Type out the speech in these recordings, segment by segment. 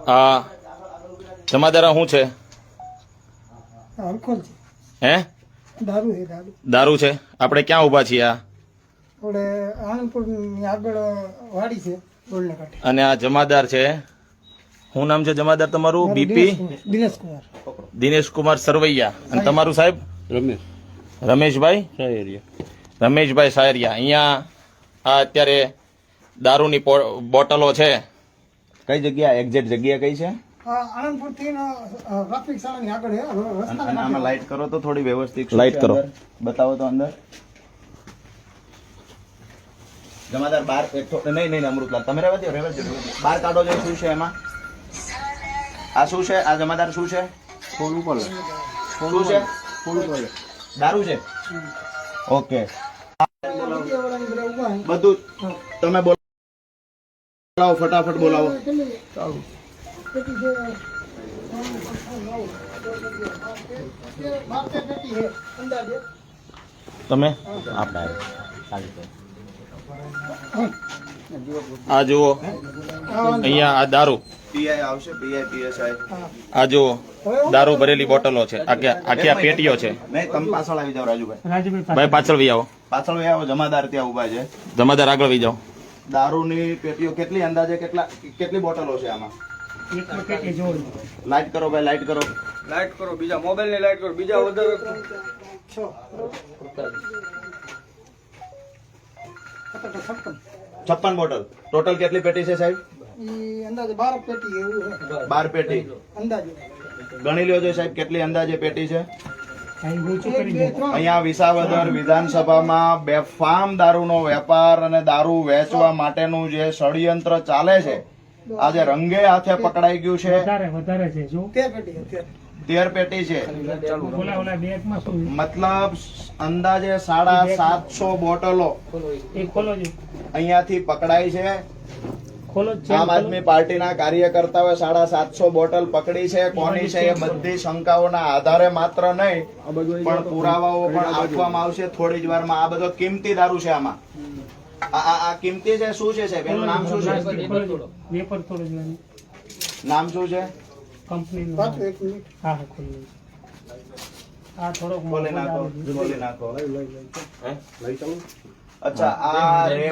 આ જમાદાર શું છે? આલ્કોહોલ છે, હે દારૂ છે, દારૂ. દારૂ છે. આપણે ક્યાં ઊભા છીએ? આ આપણે આનંદપુરની આગળ વાડી છે, રોડને કાંઠે. અને આ જમાદાર છે. શું નામ છે જમાદાર તમારું? બીપી દિનેશ કુમાર. દિનેશ કુમાર સરવૈયા. અને તમારું સાહેબ? રમેશભાઈ રમેશભાઈ સાયરિયા. અહીંયા આ અત્યારે દારૂની બોટલો છે. કઈ જગ્યા, એક્ઝેક્ટ જગ્યા કઈ છે? આનંદપુર થી ટ્રાફિક શાળાની આગળ છે, રસ્તાના આમાં લાઈટ કરો તો થોડી વ્યવસ્થિત લાઈટ કરો, બતાવો તો અંદર. જમાદાર બાર નહીં અમૃતલાલ તમે રહેવા દો, બહાર કાઢો છો. શું છે એમાં? આ શું છે? આ જમાદાર શું છે? શું છે? દારૂ છે. ઓકે, બધું તમે બોલાવો, ફટાફટ બોલાવો. તમે આપણે આ જુઓ, અહીંયા આ દારૂ આવશે. આ જુઓ, દારૂ ભરેલી બોટલો છે. આખી આ પેટીઓ છે. તમે પાછળ આવી જાઓ રાજુભાઈ. ભાઈ પાછળ વી આવો, પાછળ વી આવો. જમાદાર ત્યાં ઉભા છે. જમાદાર આગળ વી જાઓ. દારૂની પેટીઓ કેટલી અંદાજે કેટલી બોટલો છે આમાં? લાઈટ કરો ભાઈ, લાઈટ કરો, લાઈટ કરો. બીજા મોબાઈલ ની લાઈટ કરો. બીજા વધારે 56 બોટલ. ટોટલ કેટલી પેટી છે સાહેબ? અંદાજે 12 પેટી એવું છે. 12 પેટી અંદાજે ગણી લ્યો છે સાહેબ, કેટલી અંદાજે પેટી છે? 1, 2, 3. અહીંયા વિસાવદર વિધાનસભામાં બેફામ દારૂનો વેપાર અને દારૂ વેચવા માટેનું જે ષડયંત્ર ચાલે છે, આજે રંગે હાથે પકડાઈ ગયું છે. વધારે છે જો 13 પેટી છે. મતલબ અંદાજે 750 બોટલો અહીંયાથી પકડાઈ છે. આમ આદમી પાર્ટીના કાર્યકર્તાઓએ 750 બોટલ પકડી છે. કોની છે એ બધી શંકાઓના આધારે માત્ર નહીં પણ પુરાવાઓ પણ આપવામાં આવશે થોડી જ વારમાં. આ બધો કિંમતી દારૂ છે. આમાં આ કિંમતી છે. શું છે સાહેબ એનું નામ શું છે? નામ શું છે? અચ્છા,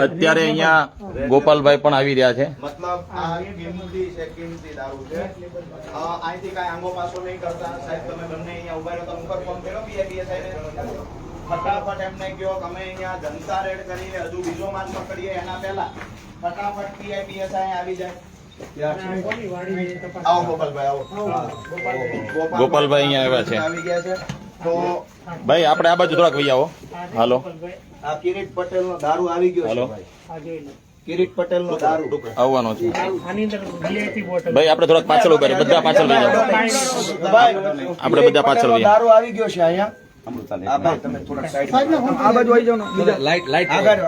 અત્યારે અહીંયા ગોપાલભાઈ પણ આવી રહ્યા છે. મતલબ આ કિંમતી છે, કિંમતી દારૂ છે. અહીંથી કાંઈ આંગો પાછો નહીં કરતા સાહેબ. તમે બંને અહીંયા ઉભા રહ્યો તો ઉપર ફોન કર્યો પીએસઆઈ ને, ફટાફટ એમને કહો કે અમે અહીંયા જનતા રેડ કરીને હજુ બીજો માલ પકડીએ એના પહેલા ફટાફટ પીએસઆઈ આવી જાય. આવો ગોપાલભાઈ, આવો. ગોપાલભાઈ અહીંયા આવ્યા છે, આવી ગયા છે. તો ભાઈ આપણે આ બાજુ થોડાક વહી આવો. હાલો, આ કિરીટ પટેલ નો દારૂ આવી ગયો છે. કિરીટ પટેલ નો દારૂ આવવાનો છે. ભાઈ આપણે થોડાક પાછળ ઉભા રહે, બધા પાછળ વહી જાઓ. આપણે બધા પાછળ વહી. દારૂ આવી ગયો છે અહીંયા. તમે થોડાક સાઈડ આ બાજુ આવી જાઓ ને. લાઈટ આગળ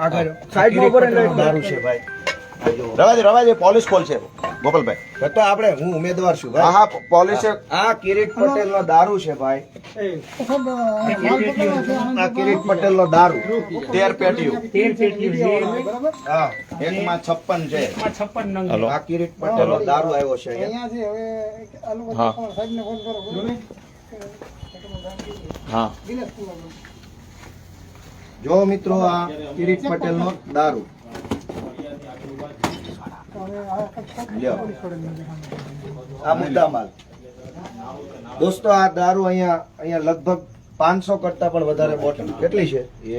સાઈડ ઉપર દારૂ છે ભાઈ. રવાજે પોલીસ કોલ છે ગોપાલભાઈ. તો આપણે હું ઉમેદવાર છું ભાઈ. હા પોલીસ. આ કિરીટ પટેલ નો દારૂ છે ભાઈ. આ કિરીટ પટેલ નો દારૂ 13 પેટીઓ. હા, એકમાં 56 છે. હાલો, આ કિરીટ પટેલ નો દારૂ આવ્યો છે અહીંયા. હા, જો મિત્રો આ કિરીટ પટેલ નો દારૂ આ મુદ્દા માલ. દોસ્તો આ દારૂ અહીંયા લગભગ 500 કરતા પણ વધારે બોટલ. કેટલી છે? 56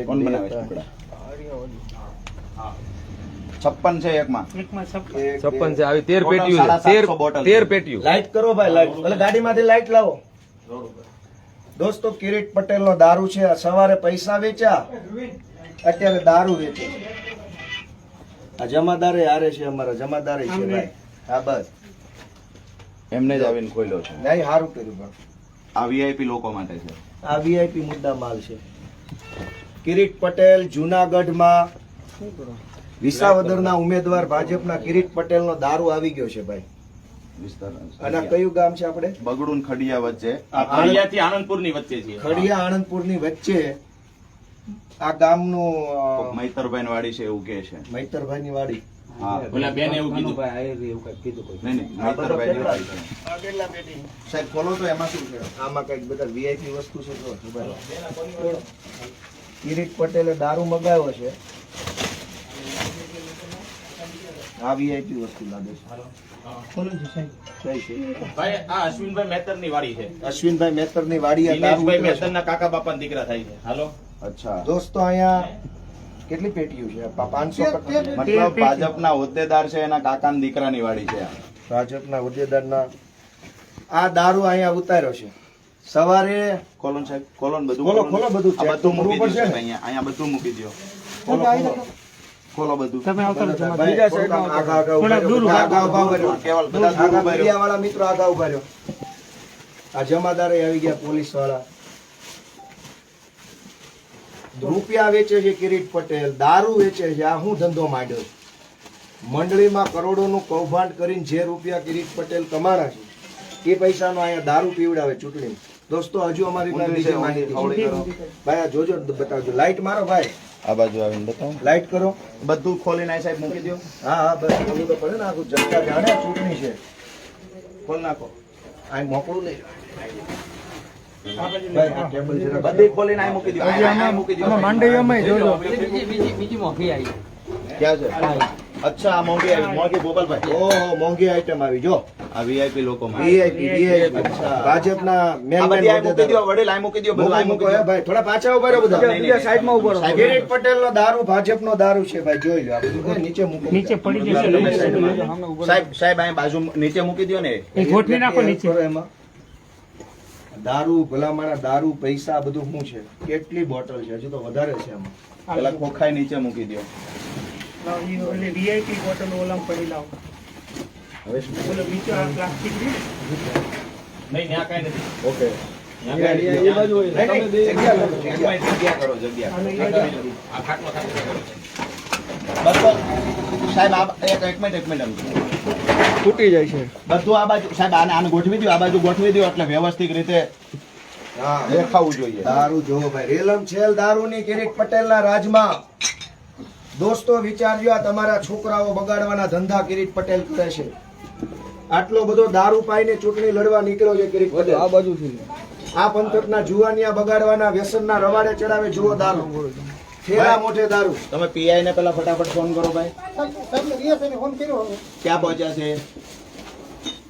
છે. એકમાં 56 છે. આવી 13 પેટીઓ છે. 13 પેટીઓ. લાઈટ કરો ભાઈ, લાઈટ. એટલે ગાડીમાંથી લાઈટ લાવો. દોસ્તો કિરીટ પટેલ નો દારૂ છે. સવારે પૈસા વેચ્યા, અત્યારે દારૂ વેચે. આ જમાદારે હારે છે. અમારા જમાદારે છે ભાઈ. હા બસ એમને જ આવીને ખોલ્યો છે. નહીં, સારું કર્યું પણ આ વીઆઈપી લોકો માટે છે. આ વીઆઈપી મુદ્દા માલ છે. કિરીટ પટેલ જુનાગઢમાં વિસાવદરના ઉમેદવાર ભાજપના કિરીટ પટેલ નો દારૂ આવી ગયો છે ભાઈ. અને કયું ગામ છે આપણે? બગડું ખડિયા વચ્ચે. ખડિયાથી આનંદપુરની વચ્ચે છે. ખડિયા આનંદપુરની વચ્ચે આ ગામનું મૈતરભાઈ વાડી છે એવું કે છે. મૈતરભાઈ ની વાડી. હા ઓલા બેન એવું કીધું નહીં મૈતરભાઈ જેવું કીધું. સાહેબ ખોલો તો એમાં શું છે? આમાં કઈક બધા વીઆઈપી વસ્તુ છે તો કિરીટ પટેલે દારૂ મગાવ્યો છે. આ વીઆઈપી વસ્તુ લાગે છે. કઈ છે? ભાઈ આ અશ્વિનભાઈ મેતરની વાડી છે. અશ્વિનભાઈ મેતરની વાડી આ દારૂ દિનેશભાઈ ઉતરે છે. મેતરના કાકા બાપાના દીકરા થાય છે. હાલો અચ્છા દોસ્તો અહીંયા કેટલી પેટીઓ છે? 500 મતલબ ભાજપના હોદ્દેદાર છે એના કાકાના દીકરાની વાડી છે આ. ભાજપના હોદ્દેદારના આ દારૂ અહીંયા ઉતાર્યો છે. સવારે કોલોન સાહેબ કોલોન બધું ખોલો, ખોલો બધું. આ બધું મૂકી કરવું પડશે દો ને? અહીંયા અહીંયા બધું મૂકી દો. ખોલો, ખોલો. ખોલો બધું. ભાઈ, થોડુંક આમ આગા આગા ઉભા રહ્યો. બધા આગા ઉભા રહ્યો. કેવલ બધા દૂર આગા ઉભા રહ્યો. મીડિયાવાળા મિત્રો આગા ઉભા રહ્યો. આ જમાદારે આવી ગયા પોલીસ વાળા. રૂપિયા વેચે છે કિરીટ પટેલ, દારૂ વેચે છે. આ હું ધંધો માંડ્યો છે? મંડળીમાં કરોડોનું કૌભાંડ કરીને જે રૂપિયા કિરીટ પટેલ કમાણા છે એ પૈસાનો અહીંયા દારૂ પીવડાવે ચૂંટણી. દોસ્તો હજુ અમારી પાસે બીજી માહિતી અવળી છે. કરો. ભાઈ આ જોજો બતાવજો. લાઈટ મારો ભાઈ, આ બાજુ આવીને બતાવો. લાઈટ કરો. બધું ખોલીને આ સાહેબ મૂકી દો. હા હા બસ ખોલવું તો પડે ને. આખું જનતા જાણે આ ચૂંટણી છે. ખોલ નાખો. આ મોકળું નહીં. ભાઈ આ ટેબલ જરા બધી ખોલીને આ મૂકી દો. આ મૂકી દો. ક્યાં છે? અચ્છા આ મોંઘી આવી મોંઘી ગોપાલભાઈ. ઓહો મોંઘી આઈટમ આવી જો. આ વીઆઈપી લોકો માં. વીઆઈપી ભાજપના મેન આ મેન બધી આ મૂકી દો. હોદ્દેદારો. વડીલ આ મૂકી દો. બધું આ મૂકો, મૂકી દો. ભાઈ થોડા પાછા ઉભા રહો બધા. નહીં, નહીં, સાઈડમાં ઉભો રહો. કિરીટ પટેલનો દારૂ ભાજપનો દારૂ છે ભાઈ, જોઈ લો. આ બધું નીચે મૂકો. નીચે પડી સાહેબ સાહેબ અહીં બાજુ નીચે મૂકી દો ને. ગોઠવી નાખો નીચે. એમાં દારૂ ભલામણા દારૂ પૈસા બધું શું છે? કેટલી બોટલ છે? હજુ તો વધારે છે આમાં. પેલા ખોખાઈ નીચે મૂકી દો. વીઆઈપી બોટલ ઓલામ પડી લાવો. હવે શું? ઓલો બીજો આ પ્લાસ્ટિક નહીં ત્યાં કઈ નથી. ઓકે ત્યાં કઈ નથી. એ બાજુ હોય. નહીં, નહીં, જગ્યા કરો, જગ્યા. જગ્યા કરો જગ્યા. આ ખાટલો ખાટલો કરો. બસ તો સાહેબ આ એક મિનિટ આમ. તૂટી જાય છે. બધું આ બાજુ સાહેબ આને ગોઠવી દો. આ બાજુ ગોઠવી દો એટલે વ્યવસ્થિત રીતે હા દેખાવું જોઈએ. દારૂ જોવો ભાઈ. રેલમ છેલ દારૂની કિરીટ પટેલના રાજમાં. દોસ્તો વિચારજો, આ તમારા છોકરાઓ બગાડવાના ધંધા કિરીટ પટેલ કરે છે. આટલો બધો દારૂ પાઈને ચૂંટણી લડવા નીકળ્યો છે કિરીટ પટેલ. આ બાજુથી આ પંથકના જુવાનિયા બગાડવાના વ્યસનના રવાડે ચડાવે. જુઓ દારૂ, થેલા મોઢે દારૂ. તમે પીઆઈ ને પેલા ફટાફટ ફોન કરો ભાઈ. ફોન કર્યો ક્યાં પહોંચ્યા છે?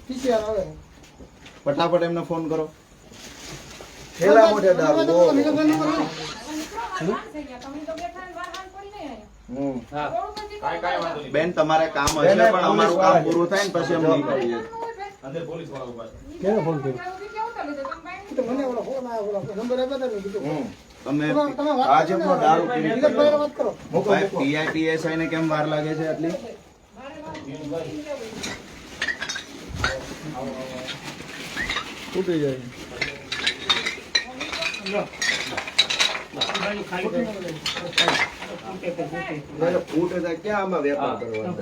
પીસીઆર આવે. ફટાફટ એમને ફોન કરો. થેલા મોઢે દારૂ. ઓહો. હમ. બેન તમારે કામ હશે બેન, પણ અમારું કામ પોલીસ પૂરું થાય ને પછી અમે નીકળીએ. મને ઓલો ફોન આવ્યો, ઓલો નંબર આપ્યો હતો ને, કીધું. હમ. તમે ભાજપનો દારૂ કિરીટ પટેલ. વાત કરો. મૂકો, મૂકો. પીઆઈપીએસઆઈ ને કેમ વાર લાગે છે આટલી? તૂટી જાય. મને ફૂટ હતા, ક્યાં આમાં વેપાર કરવાનો?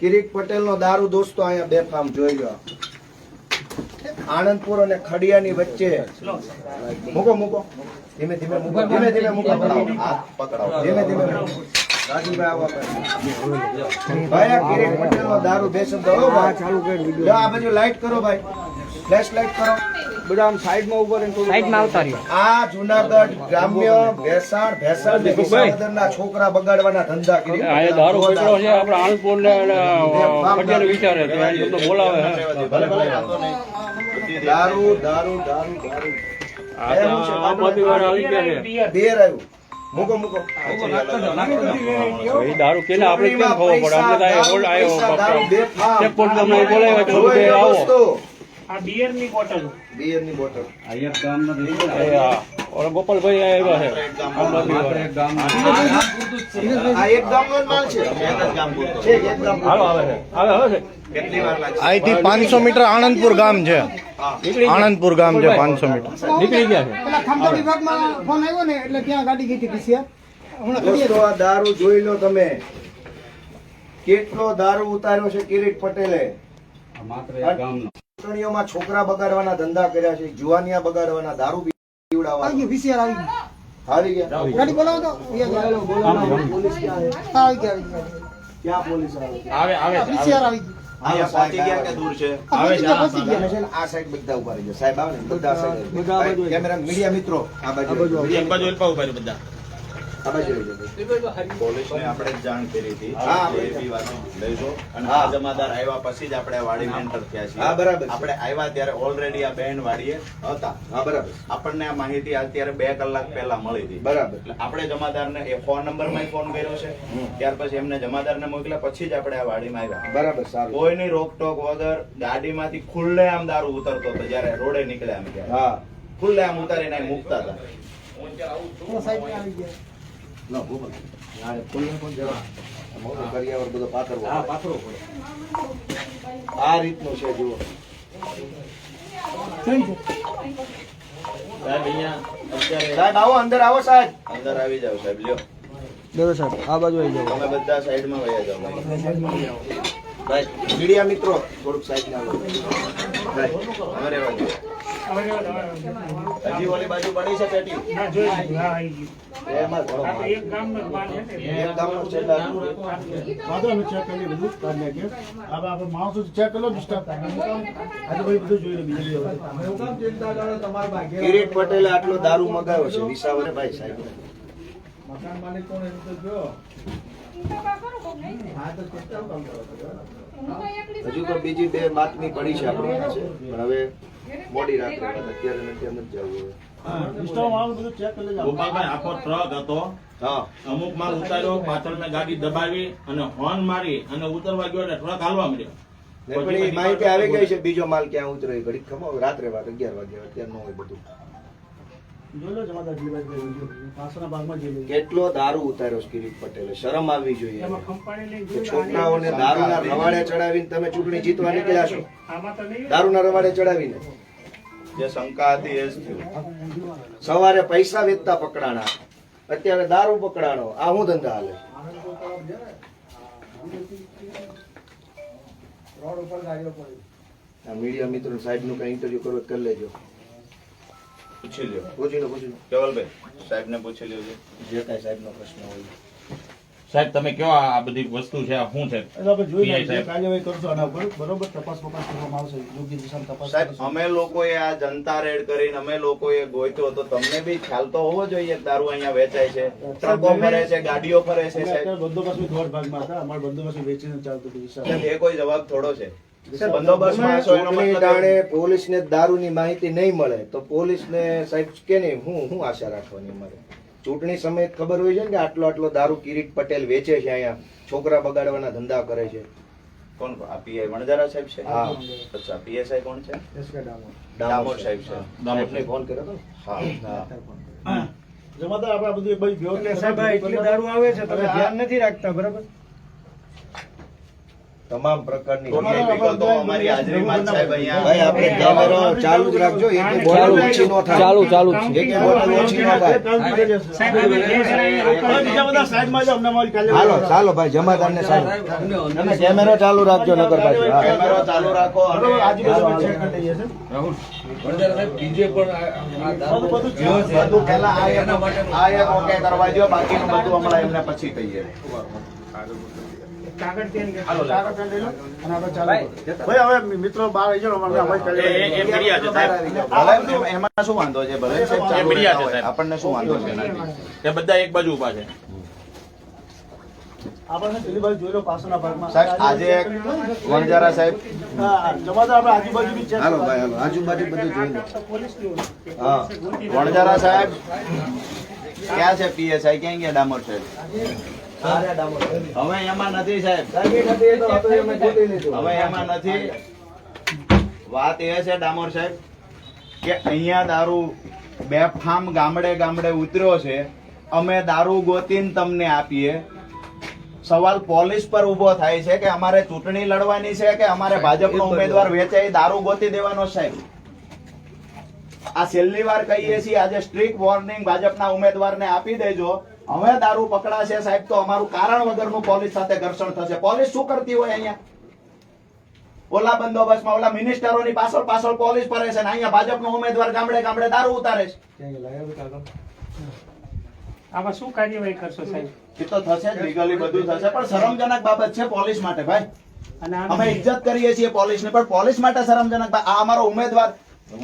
કિરીટ પટેલનો દારૂ દોસ્તો અહીંયા બેફામ જોઈ લો. આણંદપુર અને ખડિયાની વચ્ચે. મૂકો, મૂકો. ધીમે ધીમે મૂકો. ધીમે ધીમે મૂકો. હાથ પકડાવો. ધીમે ધીમે મૂકો. રાજુભાઈ આવો. ભાઈ આ કિરીટ પટેલનો દારૂ બેસન દો ભાઈ. ચાલુ કરી વિડિયો. લો, આ બાજુ લાઈટ કરો ભાઈ. ફ્લેશ લાઈટ કરો. બધા આમ સાઈડમાં ઉભા રહીને સાઈડમાં આવતા રહ્યો. આ જુનાગઢ ગ્રામ્ય ભેસાણ ને વિસાવદરના છોકરા બગાડવાના ધંધા કિરીટ આ પટેલ દારૂ પીકળો છે જોરદાર. આપણે આણંદપુર ને પટેલ વિચારે તો એને તો બોલાવે હે. ભલે ભલે વાંધો નહીં. દારૂ દારૂ દારૂ દારૂ આ તો આમ આદમી વાળા આવી ગયા છે. બેર આવ્યું. મૂકો મૂકો. એ દારૂ કેને આપણે કેમ ખબર પડે આપણે તો આ રોડ આવ્યો પૈસા, દારૂ, બેફામ. ચેકપોસ્ટ તમને બોલાવ્યા તો જોઈ લો આવો. દોસ્તો. આ બિયરની બોટલ. બિયરની બોટલ. એ આ ઓલા ગોપાલભાઈ આવ્યા છે આમ આદમી વાળા. આ એક ગામનો જ માલ છે. એક જ ગામ પૂરતો. છે એક ગામનો. હાલો આવે છે આવે છે કેટલી વાર લાગશે? અહીંથી 500 મીટર આણંદપુર ગામ છે. નીકળી ગયા આણંદપુર ગામ છે 500 મીટર. નીકળી ગયા છે. પેલા ખામતા વિભાગમાં ફોન આવ્યો ને એટલે ત્યાં ગાડી ગઈ હતી પીસીઆર. હમણાં કરીએ દોસ્તો આ દારૂ જોઈ લો તમે. કેટલો દારૂ ઉતાર્યો છે કિરીટ પટેલે. ચૂંટણીઓમાં છોકરા બગાડવાના ધંધા કર્યા છે, જુવાનિયા બગાડવાના, દારૂ પીવડાવવાના. આવી ગયું પીસીઆર આવી ગયું. આવી ગયા ગાડી બોલાવો તો પોલીસ ક્યાં છે? આવી ગયા ક્યાં પોલીસ આવે? PCR આવી ગઈ અહીંયા પહોંચી ગયા કે દૂર છે? આવે છે પહોંચી ગયા તમે છે ને આ સાઈડ બધા ઉભા રહી જાઓ. સાહેબ આવે ને બધા સાઈડ કેમેરા મીડિયા મિત્રો આ બાજુ એક બાજુ અલ્પા ઉભા રહ્યો બધા. આ બાજુ રહી જાઓ. પોલીસને આપણે જ જાણ કરી હતી. હા, આપણે એ બી વાતો લઈશું. અને હા. આ જમાદાર આવ્યા પછી જ આપણે આ વાડીમાં enter થયા છીએ. હા, બરાબર છે. આપણે આવ્યા ત્યારે ઓલરેડી આ બેન વાડીએ હતા. હા બરાબર આપણને આ માહિતી અત્યારે 2 કલાક પહેલા મળી હતી. બરાબર એટલે આપણે જમાદારને એ ફોન નંબરમાં ફોન કર્યો છે. ત્યાર પછી એમને જમાદારને મોકલ્યા પછી જ આપણે આ વાડીમાં આવ્યા. બરાબર સારું કોઈની રોકટોક વગર ગાડીમાંથી ખુલ્લે આમ દારૂ ઉતરતો હતો જ્યારે રોડે નીકળ્યા અમે ત્યારે. હા ખુલ્લે આમ ઉતારીને અહીં મૂકતા હતા. સાઈડ આવી ગયા લો બોલો હા ખુલ્લે કોણ જરા મોટો કરિયાવર બધો પાથરવો હા પાથરો આ રીતનું છે જુઓ જોઈ છે સાહેબ અહીંયા અત્યારે સાહેબ આવો અંદર આવો સાહેબ અંદર આવી જાવ સાહેબ લ્યો. દેવો સાહેબ આ બાજુ આવી જાઓ. તમે બધા સાઈડમાં વયા જાઓ ભાઈ. ભાઈ મીડિયા મિત્રો થોડુંક સાઈડ ના લો ભાઈ હવે રહેવા દો. હજી ઓલી બાજુ પડી છે પેટી? એમાં ઘણો માલ. એક ગામનો છે દારૂ. કિરીટ પટેલે આટલો દારૂ મગાવ્યો છે વિસાવરે ભાઈ સાહેબ હજુ તો બીજી 2 બાતમી પડી છે આપણી પાસે પણ હવે મોડી રાત્રે અત્યારે નથી એમ જ જવું ગોપાલભાઈ આખો ટ્રક હતો. હા અમુક માલ ઉતાર્યો, પાછળ મેં ગાડી દબાવી અને હોર્ન મારી અને ઉતરવા ગયો એટલે ટ્રક હાલવા માંડ્યો. ને પણ એ માહિતી આવી ગઈ છે બીજો માલ ક્યાં ઉતરે એ ઘડીક ખબર રાત્રે 11 વાગે અત્યારે ન હોય બધું કેટલો દારૂ ઉતાર્યો છે કિરીટ પટેલે શરમ આવવી જોઈએ કે છોકરાઓને દારૂના રવાડે ચડાવીને તમે ચૂંટણી જીતવા નીકળ્યા છો દારૂના રવાડે ચડાવીને જે શંકા હતી એ જ થયું. સવારે પૈસા વેચતા પકડાણા અત્યારે દારૂ પકડાણો આ હું ધંધા હાલે આ મીડિયા મિત્રો સાહેબ નું કઈ ઇન્ટરવ્યુ કરો કરી લેજો પૂછી લ્યો. પૂછી લો કેવલભાઈ સાહેબને પૂછી લેજો. જે કઈ સાહેબ નો પ્રશ્ન હોય સાહેબ તમે કયો આ બધી વસ્તુ છે આ શું છે? સાહેબ અમે લોકોએ આ જનતા રેડ કરીને અમે લોકોએ ગોત્યો તો તમને બી ખ્યાલ તો હોવો જોઈએ કે દારૂ અહીંયા વેચાય છે, ટ્રકો ફરે છે, ગાડીઓ ફરે છે. સાહેબ એ કોઈ જવાબ થોડો છે? બંદોબસ્તમાં હશો એનો ચૂંટણી મતલબ ટાણે પોલીસને દારૂની માહિતી નહીં મળે તો પોલીસને સાહેબ કે નહીં હું આશા રાખવાની અમારે ચૂંટણી સમયે ખબર હોય છે ને કે આટલો દારૂ કિરીટ પટેલ વેચે છે અહીંયા છોકરા બગાડવાના ધંધા કરે છે કોણ આ પીઆઈ વણજારા સાહેબ છે? હા. અચ્છા પીએસઆઈ કોણ છે? ડામોર સાહેબ છે. સાહેબને ફોન કર્યો હતો હા તમામ પ્રકારની ટોટલી વિગતો અમારી હાજરીમાં જ સાહેબ અહીંયા ભાઈ આપણે કેમેરો ચાલુ જ રાખજો એક બોટલ ઓછી ન થાય ચાલુ ચાલુ જ છે. એક બોટલ ઓછી ન થાય હાલો ચાલો ભાઈ જમાદારને સાહેબ તમે કેમેરો ચાલુ રાખજો નગર બાજુ હા. કેમેરો ચાલુ રાખો અને બધું પહેલા આ એક ઓકે કરવા દો, બાકીનું બધું હમણાં એમને પછી કહીએ. એ મીડિયા છે સાહેબ. ભલે એમાં શું વાંધો છે? ભલે સાહેબ ચાલુ રહેતા હોય. આપણને શું વાંધો છે એનાથી? એ બધા એક બાજુ ઉભા છે. સાહેબ આજે એક વણજારા સાહેબ હાલો ભાઈ હાલો આજુબાજુ બધું જોઈ લો હા વણજારા સાહેબ ક્યાં છે? પીએસઆઈ ક્યાં ગયા? ડામોર સાહેબ હવે એમાં નથી સાહેબ, હવે એમાં નથી. વાત એ છે ડામોર સાહેબ કે અહીંયા દારૂ બેફામ ગામડે ગામડે ઉતર્યો છે. અમે દારૂ ગોતીને તમને આપીએ. સવાલ પોલીસ પર ઉભો થાય છે કે અમારે ચૂંટણી લડવાની છે કે અમારે ભાજપનો ઉમેદવાર વેચાઈ દારૂ ગોતી દેવાનો સાહેબ. આ છેલ્લી વાર કહીએ છીએ, આજે સ્ટ્રીક વોર્નિંગ ભાજપના ઉમેદવારને આપી દેજો. હવે દારૂ પકડાશે સાહેબ તો અમારું કારણ વગરનું પોલીસ સાથે ઘર્ષણ થશે. પોલીસ શું કરતી હોય અહીંયા? ઓલા બંદોબસ્તમાં ઓલા મિનિસ્ટરોની પાછળ પાછળ પોલીસ ફરે છે ને અહીંયા ભાજપનો ઉમેદવાર ગામડે ગામડે દારૂ ઉતારે છે. આમાં શું કાર્યવાહી કરશો સાહેબ? એ તો થશે જ, લીગલી બધું થશે, પણ શરમજનક બાબત છે પોલીસ માટે ભાઈ. અને અમે ઇજ્જત કરીએ છીએ પોલીસને, પણ પોલીસ માટે શરમજનક. આ અમારો ઉમેદવાર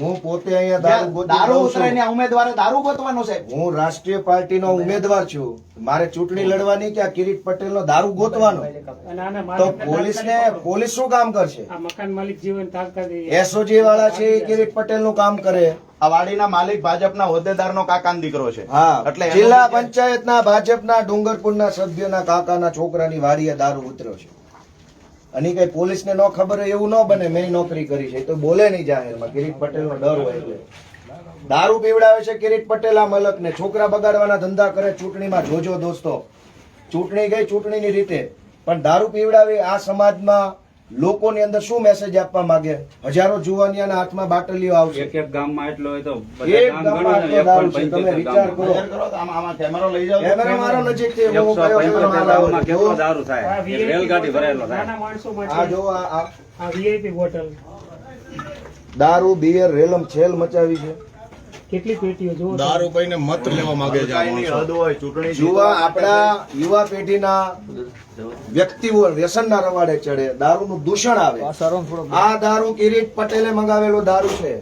હું પોતે અહીંયા દારૂ ગોતી દારૂ લઉં ઉતરે છું. ને ઉમેદવારે દારૂ ગોતવાનો છે. હું રાષ્ટ્રીય પાર્ટીનો ઉમેદવાર છું. મારે ચૂંટણી લડવાની કે આ કિરીટ પટેલનો દારૂ ગોતવાનો? અને આના તો માલિકને પોલીસ શું કામ કરશે? આ મકાન માલિક જીવન તાત્કાલિક એસઓજી વાળા છે એ કિરીટ પટેલ નું કામ કરે. આ વાડીના માલિક ભાજપના હોદ્દેદારનો કાકાનો દીકરો છે. હા, એટલે એનો જિલ્લા પંચાયતના ભાજપના ડુંગરપુરના સભ્યના કાકાના છોકરાની વાડીએ દારૂ ઉતર્યો છે. અને કઈ પોલીસને ન ખબર હોય એવું ન બને. મેં નોકરી કરી છે તો બોલે નહીં જાહેરમાં. કિરીટ પટેલનો ડર હોય એટલે દારૂ પીવડાવે છે કિરીટ પટેલ આ મલકને. છોકરા બગાડવાના ધંધા કરે ચૂંટણીમાં. જોજો દોસ્તો, ચૂંટણી ગઈ ચૂંટણીની રીતે, પણ દારૂ પીવડાવી આ સમાજમાં લોકોની અંદર શું મેસેજ આપવા માંગે? હજારો જુવાનિયાના હાથમાં બાટલીઓ આવશે. એક ગામમાં એટલો હોય તો એક ગામમાં આટલો દારૂ છે. તમે વિચાર કરો. જાહેર કરો તો આમાં કેમેરો લઈ જાઓ. કેમેરા મારો નજીકથી. હું કયો ગામમાં કેટલો દારૂ આ થાય? VIP રેલગાડી ભરેલો થાય. નાના માણસો માટે આ જો આ આ VIP બોટલ દારૂ બિયર રેલમ છેલ મચાવી છે. કેટલી પેટીઓ જોવો તમે. દારૂ પીને મત લેવા માંગે છે આ કાંઈની માણસો. હદ હોય, ચૂંટણી યુવા આપણા યુવા પેઢીના વ્યક્તિઓ વ્યસનના રવાડે ચડે, દારૂનું દૂષણ આવે. આ દારૂ કિરીટ પટેલે મંગાવેલો દારૂ છે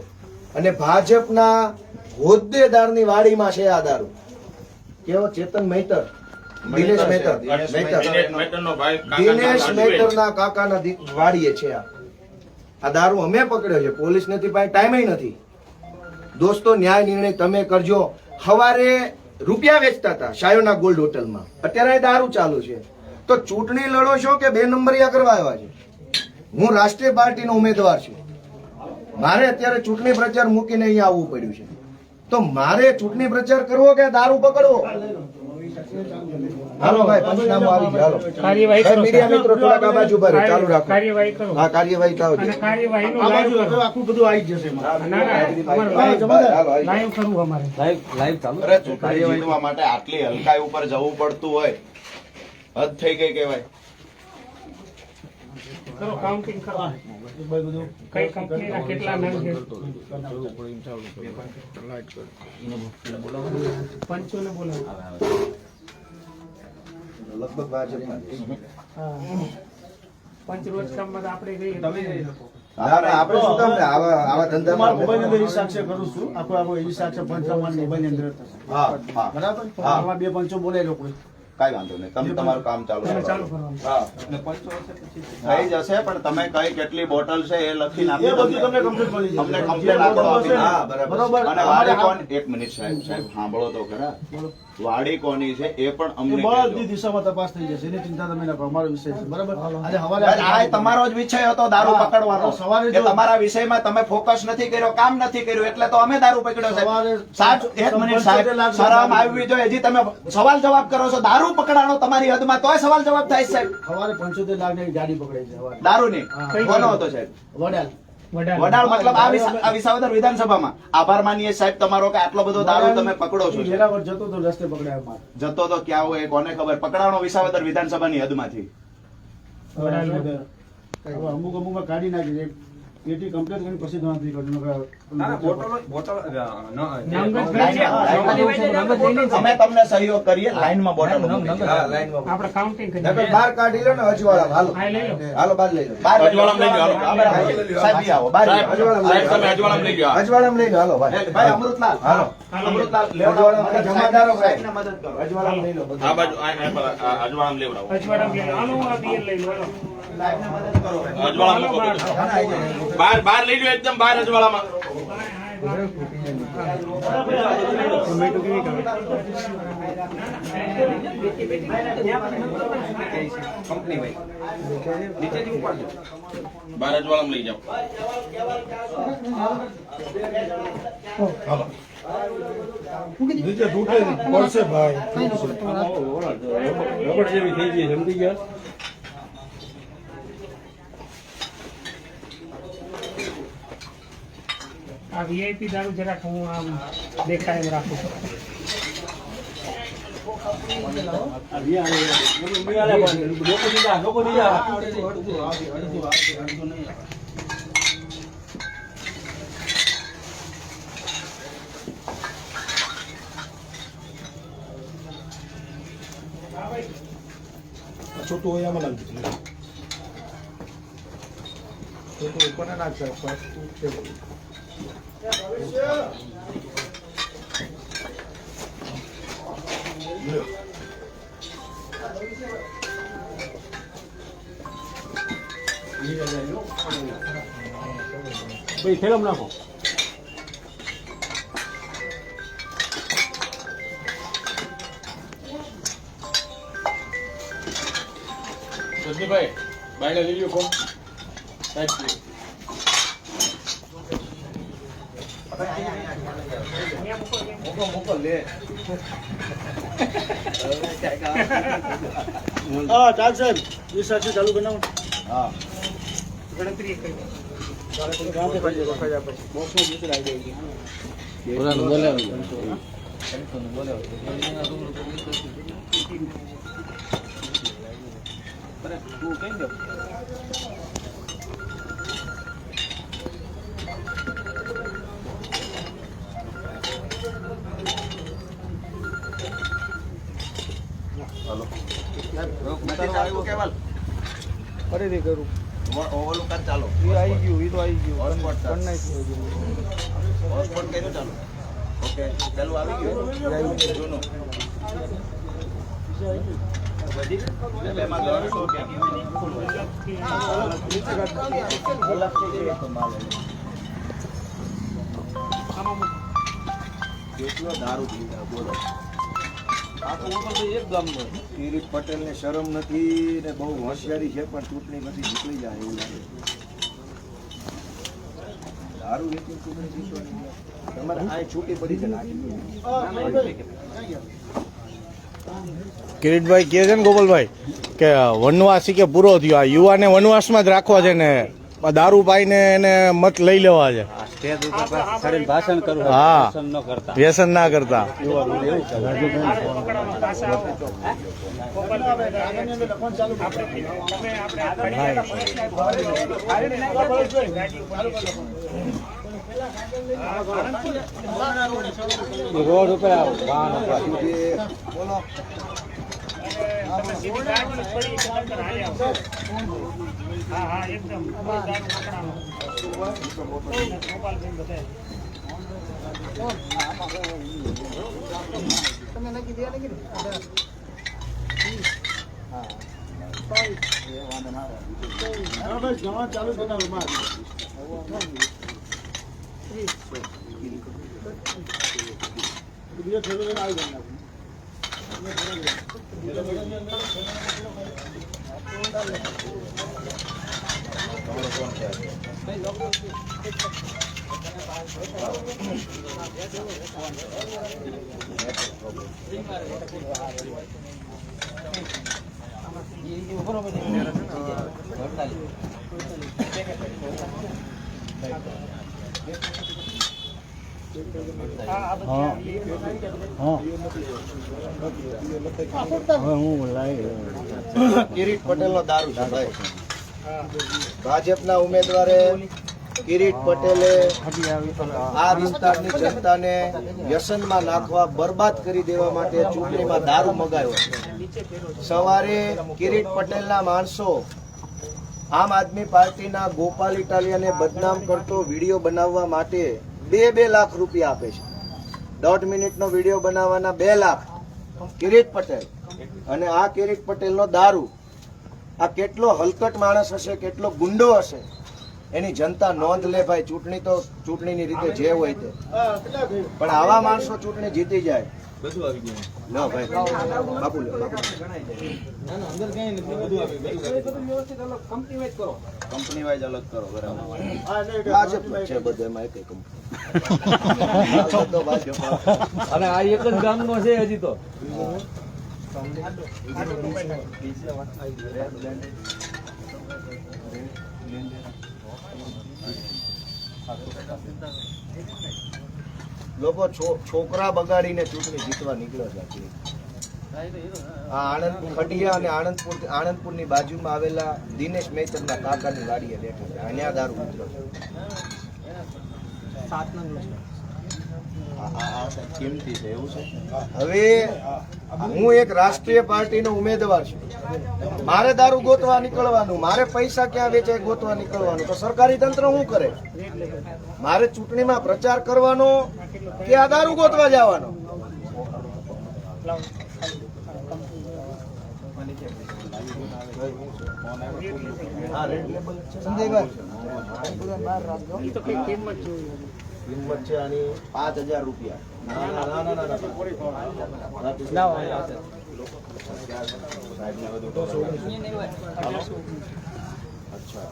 અને ભાજપના હોદ્દેદારની વાડીમાં છે આ દારૂ. કેવો ચેતન મહેતર, દિનેશ મહેતર, દિનેશ મહેતરના કાકાના વાડીએ છે આ દારૂ. અમે પકડ્યો છે, પોલીસ નથી, પાસે ટાઈમ નથી. દોસ્તો, ન્યાય નિર્ણય તમે કરજો. સવારે રૂપિયા વેચતા હતા શાયોના ગોલ્ડ હોટલમાં, અત્યારે અહીં દારૂ ચાલુ છે. તો ચૂંટણી લડો છો કે 2 નંબરિયા કરવા આવ્યા છે? હું રાષ્ટ્રીય પાર્ટીનો ઉમેદવાર છું. મારે અત્યારે ચૂંટણી પ્રચાર મૂકીને અહીંયા આવવું પડ્યું છે. તો મારે ચૂંટણી પ્રચાર કરવો કે દારૂ પકડવો? હાલો ભાઈ, પંચનામું આવી ગયું. હાલો કાર્યવાહી ભાઈ, કરો મીડિયા મિત્રો થોડાક આ બાજુ ઉભા રહો. ચાલુ રાખો. કાર્યવાહી કરો હા, કાર્યવાહી કરો. અને કાર્યવાહીનું લાઈવ કરો. આખું બધું આવી જ જશે. ના, ના, અમારે લાઈવ કરવું અમારે. લાઈવ ચાલુ. અરે ચૂંટણી જીતવા માટે આટલી હલકાઈ ઉપર જવું પડતું હોય, હદ થઈ ગઈ કહેવાય. કરો કાઉન્ટિંગ કરો. કઈ કંપનીના કેટલા નંગ છે? પંચોને બોલાવો. લગભગ ભાજપના. હા. પંચ રોજ કામમાં તો આપણે જઈએ. ના, ના, આપણે શું કામ ને આવા ધંધામાં મોબાઈલ અંદર ઈ-સાક્ષર કરું છું. આખો ઈ-સાક્ષર પંચાવન મોબાઈલ અંદર થશે. હા હા, બરાબર? હા. આમાં 2 પંચો બોલાય લોકો. કાંઈ વાંધો નહીં, તમે તમારું કામ ચાલુ તમે ચાલુ કરો. કરવાનું. હા, થઈ જશે, પણ તમે કઈ કેટલી બોટલ છે એ લખીને એ આપી બધું દો. તમને કમ્પ્લીટ મળી જશે. અમને complaint આપો, આપી દો. હા, બરાબર. બરોબર. અને વાડી કોણ, એક મિનિટ સાહેબ, સાંભળો તો ખરા. વાડી કોની છે એ પણ એ અમને બધી કહેજો. દિશામાં તપાસ થઈ જશે. એની ચિંતા તમે ના કરો. અમારો વિષય છે. બરાબર? આજે ભાઈ, હવારે આ તમારો જ વિષય હતો દારૂ હા, પકડવાનો. સવારે કે જો- તમારા વિષયમાં તમે ફોકસ નથી કર્યો, કામ નથી કર્યું, એટલે તો અમે દારૂ પકડ્યો છે. સવારે- સાહેબ, એક મિનિટ સાહેબ, શરમ આવવી જોઈએ. હજી તમે સવાલ જવાબ કરો છો. દારૂ પકડાનો તમારી હદમાં, તોય સવાલ જવાબ થાય છે સાહેબ. સવારે 75 લાખની ગાડી પકડાઈ છે સવારે. દારૂની હા. કોનો હતો સાહેબ? વડાલ. વડાળ મતલબ આ વિસાવદર વિધાનસભામાં. આભાર માનીએ સાહેબ તમારો કે આટલો બધો દારૂ તમે પકડો છો. ઈ વેરાવળ જતો તો રસ્તે પકડાયો માર. જતો તો ક્યાં હોય એ કોને ખબર. પકડાણો વિસાવદર વિધાનસભાની હદમાંથી. હવે અમુક કાઢી નાખી છે. પેટી કમ્પ્લીટ કરીને પછી ગણતરી કરજો. અમે તમને સહયોગ કરીએ. લાઈનમાં બોટલ મૂકી. આપણે કાઉન્ટિંગ કરીએ. નકર બહાર કાઢી લો ને અજવાળા. હાલો હા, લઈ લો. હાલો, બહાર લઈ લો. બહાર અજવાળામાં લઈ જાઓ, હાલો. સાહેબ, ઈ આવો, બહાર આવો. અજવાળામાં લઈ લો, હાલો ભાઈ. ભાઈ અમૃતલાલ, હાલો. અમૃતલાલ, અજવાળામાં જમાદારો ભાઈ. સાહેબને મદદ કરો. અજવાળામાં લઈ લો બધું. અજવાળામાં લઈ લો. આનો આ બિયર લઈ લો. હાલો. સાહેબને મદદ કરો. હાલો, બહાર. બહાર લઈ લો, એકદમ બહાર અજવાળામાં. બહાર અજવાળામાં લઈ જાઓ. પડશે ભાઈ. રબડ જેવી થઈ ગઈ, સમજી ગયા? આ VIP દારૂ જરાક હું આમ દેખાય એમ રાખું છું. લોકો બીજા છોટું હોય આમાં નાખી દે. છોટું ઉપર ના નાખશે ભાઈ થેલમ નાખો. સંજયભાઈ બાયડા લઈ લ્યો ફોન. મૂકો લે હા ચાલશે 20 ચાલુ બનાવો. હા ગણતરી કરી ફરીથી કરું. ઓલું કર ચાલો એ આવી ગયું, એ તો આવી ગયું. Hotspot કરી નાખ્યું. હોટસ્પોટ કર્યું ચાલો ઓકે ચાલુ આવી ગયું જૂનું એમાં 100 કેટલો દારૂ પીતા બોલો. એક ગામનો કિરીટ પટેલ ને શરમ નથી ને બહુ હોશિયારી છે પણ ચૂંટણી પછી જીતી જાય એવું લાગે. દારૂ વેચી ચૂંટણી જીતવાની તમારે આ છૂટી પડી છે નાખી. કિરીટભાઈ કહે છે ને ગોપાલભાઈ કે વનવાસી કે પૂરો થયો, આ યુવાને વનવાસમાં જ રાખવા છે ને દારૂ પાઈને એને મત લઈ લેવા છે. સ્ટેજ ઉપર ખરીને ભાષણ કરવું, હા. ભાષણ ન કરતા. વ્યસન ના કરતા. રોડ ઉપર આવો, વાહન ઉપર. બોલો હા હા એકદમ ગોપાલભાઈ બધા હા બસ જવા ચાલુ બનાવો માર. બીજો થેલો લઈને આવી જાય. કિરીટ પટેલ નો દારૂ છે ભાઈ. ભાજપના ઉમેદવારે કિરીટ પટેલે આ વિસ્તારની જનતાને વ્યસનમાં નાખવા, બરબાદ કરી દેવા માટે ચૂંટણીમાં દારૂ મગાવ્યો. સવારે કિરીટ પટેલના માણસો આમ આદમી પાર્ટીના ગોપાલ ઇટાલિયાને બદનામ કરતો વિડીયો બનાવવા માટે 2 લાખ રૂપિયા આપે છે. 1.5 મિનિટનો વિડીયો બનાવવાના 2 લાખ કિરીટ પટેલ. અને આ કિરીટ પટેલનો દારૂ. આ કેટલો હલકટ માણસ હશે, કેટલો ગુંડો હશે, એની જનતા નોંધ લે ભાઈ. ચૂંટણી તો ચૂંટણીની રીતે જે હોય તે, પણ આવા માણસો ચૂંટણી જીતી જાય. બધું આવી ગયું. લો ભાઈ બાપુ લો, બાપુ કંપની વાઇઝ અલગ કરો. બરાબર ભાજપ છે બધું, એમાં એક કંપની. અને આ એક જ ગામનો છે હજી તો. લોકો છોકરા બગાડીને ચૂંટણી જીતવા નીકળ્યો છે. આ આણંદ ખડિયા અને આણંદપુરની બાજુમાં આવેલા દિનેશ મહેતરના કાકાની વાડીએ બેઠા છે. અહીંયા દારૂ ઉતરો છે. કિંમતી છે એવું છે. હવે હું એક રાષ્ટ્રીય પાર્ટીનો ઉમેદવાર છું, મારે દારૂ ગોતવા નીકળવાનું, મારે પૈસા ક્યાં વેચાય ગોતવા નીકળવાનું, તો સરકારી તંત્ર શું કરે? મારે ચૂંટણીમાં પ્રચાર કરવાનો કે આ દારૂ ગોતવા જવાનો? કિંમત છે આની 5,000 રૂપિયા. અચ્છા,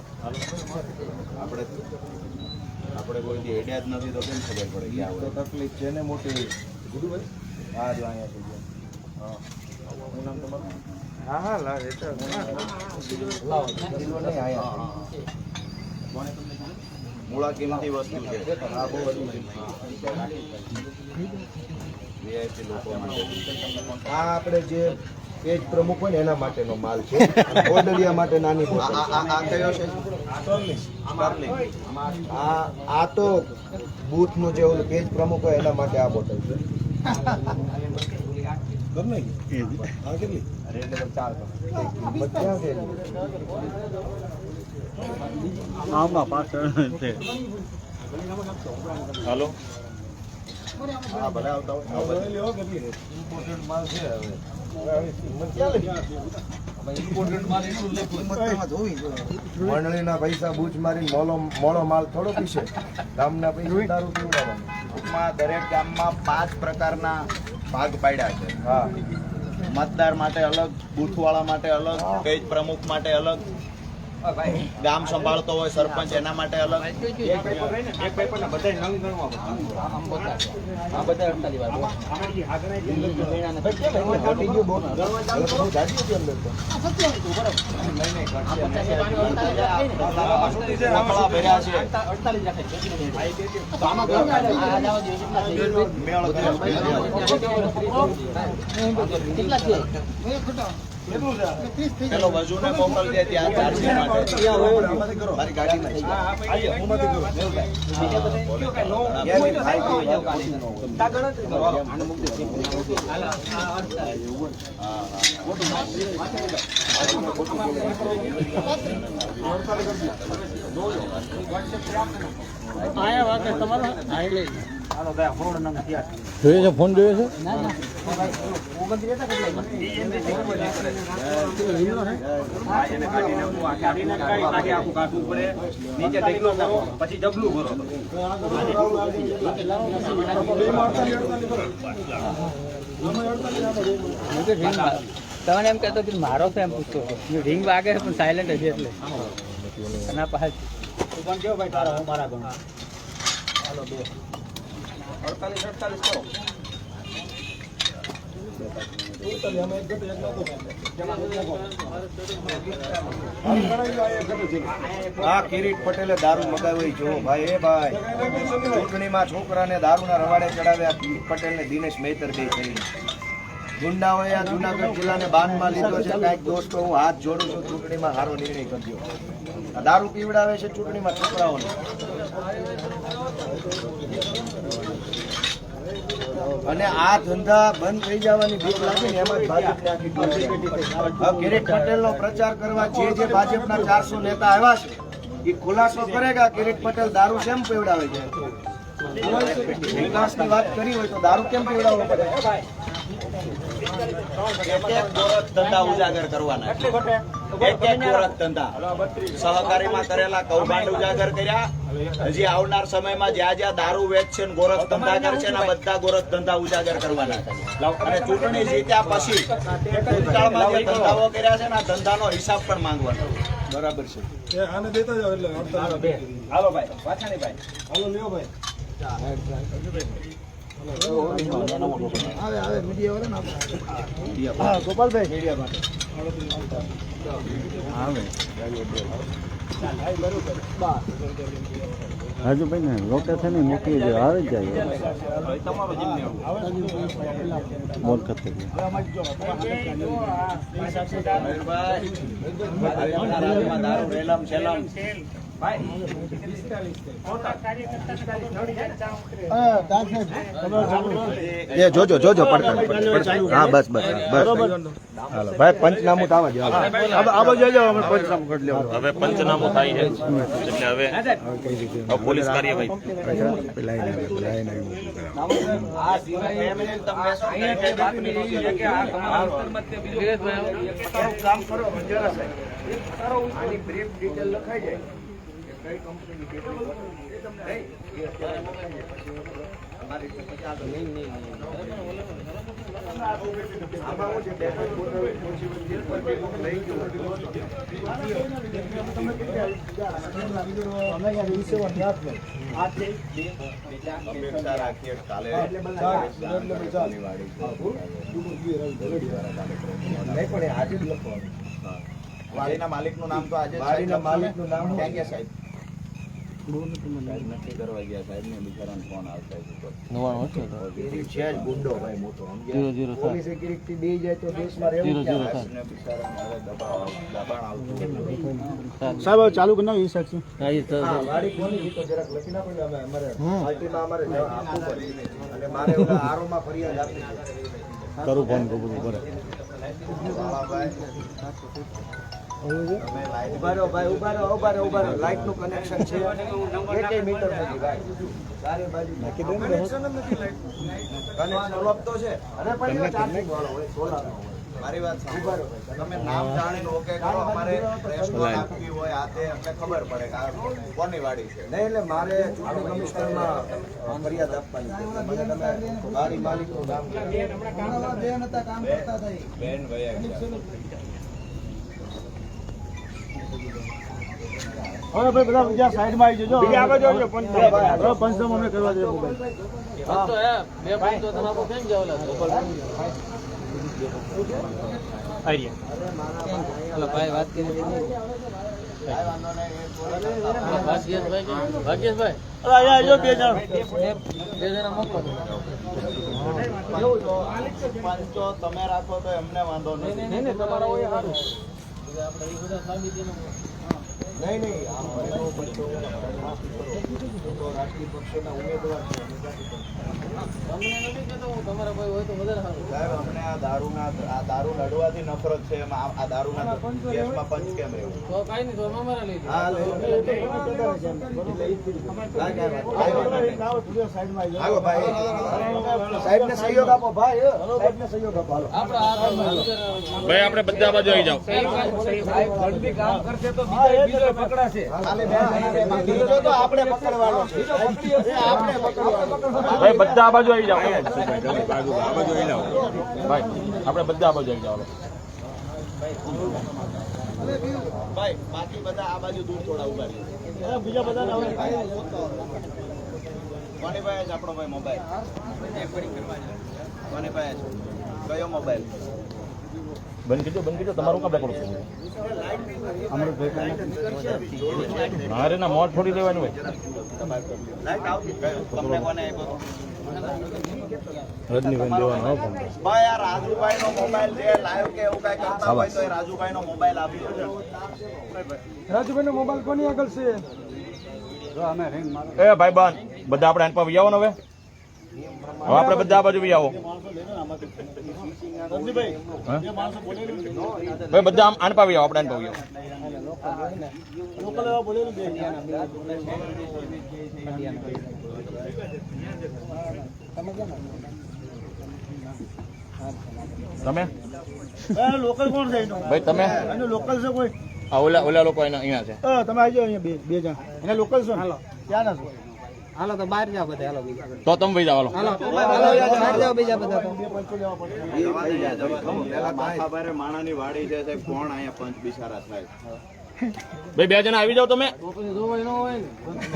આપણે કોઈ દી હેડ્યા જ નથી તો કેમ ખબર પડે કે આ તો તકલીફ છે ને મોટી. હા જો અહીંયા થઈ ગયા. હા, શું નામ તમારું? મૂળા કિંમતી વસ્તુ છે. આ બહુ વધુ VIP લોકો માટે. આ આપણે જે પેજ પ્રમુખ હોય ને એના માટેનો માલ છે. ઓડલિયા માટે નાની બોટલ. આ કયો છે? આ તો બૂથ નું જે ઓલું પેજ પ્રમુખ હોય એના માટે આ બોટલ છે. રેડ લેવલ 4 કિંમત ક્યાં છે? આમાં પાછળ છે. હાલો. હા ભલે આવતા હોય. ઇમ્પોર્ટન્ટ માલ છે. હવે કિંમત ક્યાં લખી? મંડળીના પૈસા બૂચ મારીને મોળો માલ થોડો પીશે. ગામના પૈસા દારૂ પીવડાવવાનો. ટૂંકમાં દરેક ગામમાં 5 પ્રકારના ભાગ પાડ્યા છે. હા, મતદાર માટે અલગ, બૂથવાળા માટે અલગ, પેજ પ્રમુખ માટે અલગ, ગામ સંભાળતો હોય સરપંચ એના માટે અલગ. કોથળા ભર્યા છે. મેળ પેલો વજુને મોકલજે ત્યાં ચાર્જિંગ માટે. મારી ગાડીમાં છે. જોઈએ છે ફોન જોઈએ છે. તમને એમ કહેતો કે મારો તો એમ પૂછતો હતો રિંગ વાગે પણ સાયલેન્ટ હશે એટલે એના પાસે 48 કરો. આ કિરીટ પટેલે દારૂ મગાવી જો ભાઈ. એ ભાઈ ચૂંટણીમાં છોકરાને દારૂના રવાડે ચડાવ્યા. કિરીટ પટેલને દિનેશ મહેતર બે કરી ગુંડાઓએ આ જુનાગઢ જિલ્લાને બાનમાં લીધો છે. કાંઈક દોસ્તો હું હાથ જોડું છું, ચૂંટણીમાં સારો નિર્ણય કરજો. આ દારૂ પીવડાવે છે ચૂંટણીમાં છોકરાઓને. અને આ ધંધા બંધ થઈ જવાની બીક લાગી ને એમાં જ ભાજપને આખી ટોળી. હવે કિરીટ પટેલનો પ્રચાર કરવા જે ભાજપના 400 નેતા આવ્યા છે એ ખુલાસો કરેગા કિરીટ પટેલ દારૂ કેમ પીવડાવે છે. વિકાસની વાત કરી હોય તો દારૂ કેમ પીવડાવવો પડે? એક ગોરખ ધંધા ઉજાગર કરવાના છે. એક ગોરખ ધંધા સહકારીમાં કરેલા કૌભાંડ ઉજાગર કર્યા. હજી આવનાર સમયમાં જ્યાં જ્યાં દારૂ વેચશે ને ગોરખ ધંધા કરશે ને બધા ગોરખ ધંધા ઉજાગર કરવાના છે. અને ચૂંટણી જીત્યા પછી ભૂતકાળમાં જે ધંધાઓ કર્યા છે ને આ ધંધાનો હિસાબ પણ માંગવાનો. બરાબર છે. આને દેતા જાવ એટલે હાલો ભાઈ, વાછાણી ભાઈ. હાલો લ્યો ભાઈ. આવે મીડિયા વાળા ને ગોપાલભાઈ મીડિયા માટે રાજુભાઈ ને લોકેશન મોકલી દો, આવે જ જાય. બોલ ખતર દારૂ રેલમ છેલમ એ જોજો પડકાર હા બસ હાલો ભાઈ પંચનામું તો આવા જ આ બાજુ આવી જાઓ, અમે પંચનામું કરી લેવાનું. હવે પંચનામું થાય છે એટલે હવે પોલીસ કાર્યવાહી કામ કરો આની બ્રીફ ડિટેલ લખાઈ જાય કઈ કંપનીની કેટલી એ તમને આમાં હું છે ડેટા બોર્ડર લઈ આજે જ લખવાનું વાડીના માલિકનું નામ તો આજે વાડીના માલિકનું નામ ક્યાં ગયા સાહેબ નથી કરવા ગયા સાહેબ ને બિચારાને ફોન આવતા છે જ ગુંડો ભાઈ મોટો પોલીસ સેક્યુરિટી દે જાય તો દેશમાં રહેવું ક્યાં ને બિચારાને હવે દબાણ આવતું સાહેબ હવે ચાલુ કરી નાખો એ સાહેબ હા વાડી કોની એ તો જરાક લખી નાખો ને અમે અમારે પાર્ટીમાં અમારે આપવું પડે અને મારે ઓલા આરોમાં ફરિયાદ આપી છે કરું ફોન કરું બરાબર ઉભા રહો લાઈટ નું કનેક્શન છે એકે મીટર નથી ભાઈ ચારે બાજુ કનેક્શન જ નથી કનેક્શન લપતો છે અરે પણ એ ચાર્જિંગ વાળો હોય સોલાર નો હોય મારી વાત સાંભળો તમે નામ જાણીને ઓકે કરો અમારે રેસ્ટોરન્ટ આપવી હોય આ તે અમને ખબર પડે કે આ કોની વાડી છે નહીં એટલે મારે ચૂંટણી કમિશનરમાં ફરિયાદ આપવાની છે મને તમે વાડી માલિકનું નામ બેન હવે ભાઈ બધા બીજા સાઈડમાં આવી જજો. બીજા બાજુ આવજો. પંચનામું અમે કરવા દઈએ મોબાઈલ. હાલો ભાઈ વાત કરી ભાગ્યેશભાઈ અરે અહીંયા આવજો બે જણ. બે જણા મોકલો. પંચો તમે રાખો તો એમને વાંધો નથી નહીં તમારા હોય સારું નહીં રાજકીય પક્ષોના ઉમેદવાર છે તમારા ભાઈ હોય તો વધારે સારું. સાહેબ અમને આ દારૂ લડવાથી નફરત છે એમાં આ દારૂના કેસમાં પંચ કેમ રહેવું તો કાંઈ નહીં તો અમારા લઈ હા હાલો ભાઈ સાહેબને સહયોગ આપો ભાઈ સાહેબને સહયોગ આપો હાલો ભાઈ આપણે બધા બાજુ આવી જાઓ કામ કરશે તો બીજો પકડાશે. બીજો તો આપણે પકડવાનો છે આપણે પકડવાનો ભાઈ બધા આ બાજુ આવી જાઓ ભાઈ આપણે બધા આ બાજુ આવી જાઓ ભાઈ બાકી બધા આ બાજુ દૂર થોડા ઉભા રહે બીજા બધા કોની પાસે છે આપણો ભાઈ મોબાઈલ કોની પાસે છે કયો મોબાઈલ બંધ કીધો તમારું કામ રેકોર્ડ છે મારે ના મોત છોડી દેવાનું હોય તમને કોને આપ્યો રજનીભાઈ દેવાનો હો ફોન. ભાઈ આ રાજુભાઈ નો મોબાઈલ છે લાઈવ કે એવું કઈ કરતા હોય તો એ રાજુભાઈ નો મોબાઈલ આપજો રાજુભાઈ નો મોબાઈલ કોની આગળ છે? એ ભાઈ બંધ બધા આપણે આન પર આવો ને હવે આપણે બધા આ બાજુ બી આવો ભાઈ બધા આન પર આવો આપણે આન પર આવો લોકલ એવા બોલેલું બે. તમે લોકલ કોણ છે એનો? ભાઈ તમે એનો લોકલ છે કોઈ? આ ઓલા લોકો અહીંયા છે તમે આવી જાઓ અહીંયા બે જણ. એના લોકલ છો ને? ક્યાં ના છો? હાલો તો બહાર જાઓ બધા. હાલો તો તમે ભાઈ જાઓ હાલો બહાર જાઓ બીજા બધા તો. માણાની વાડી છે સાહેબ કોણ અહીંયા પંચ બિચારા સાહેબ ભાઈ બે જણા આવી જાઓ તમે જોવાય ન હોય ને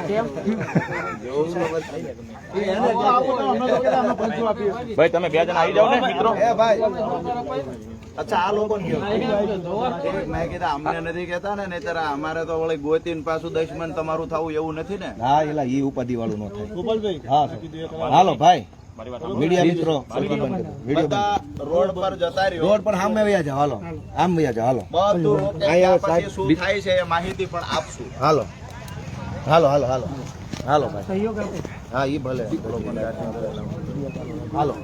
કેમ ભાઈ તમે બે જણા આવી જાઓ ને મિત્રો એ ભાઈ અચ્છા આ લોકો મેં કીધા અમને નથી કેતા ને નહીતર અમારે તો વળી ગોતીને પાછું દુશ્મન તમારું થવું એવું નથી ને હા એલા ઈ ઉપાધિ વાળું ન થાય ગોપાલભાઈ હા હાલો ભાઈ મીડિયા મિત્રો બધા રોડ પર જતા રહ્યો રોડ પર સામે વયા જાઓ હાલો આમ વયા જાઓ હાલો બધું રોકે પછી શું થાય છે એ માહિતી પણ આપશું હાલો હાલો હાલો હાલો હાલો ભાઈ સહયોગ આપો હા ઈ ભલે હાલો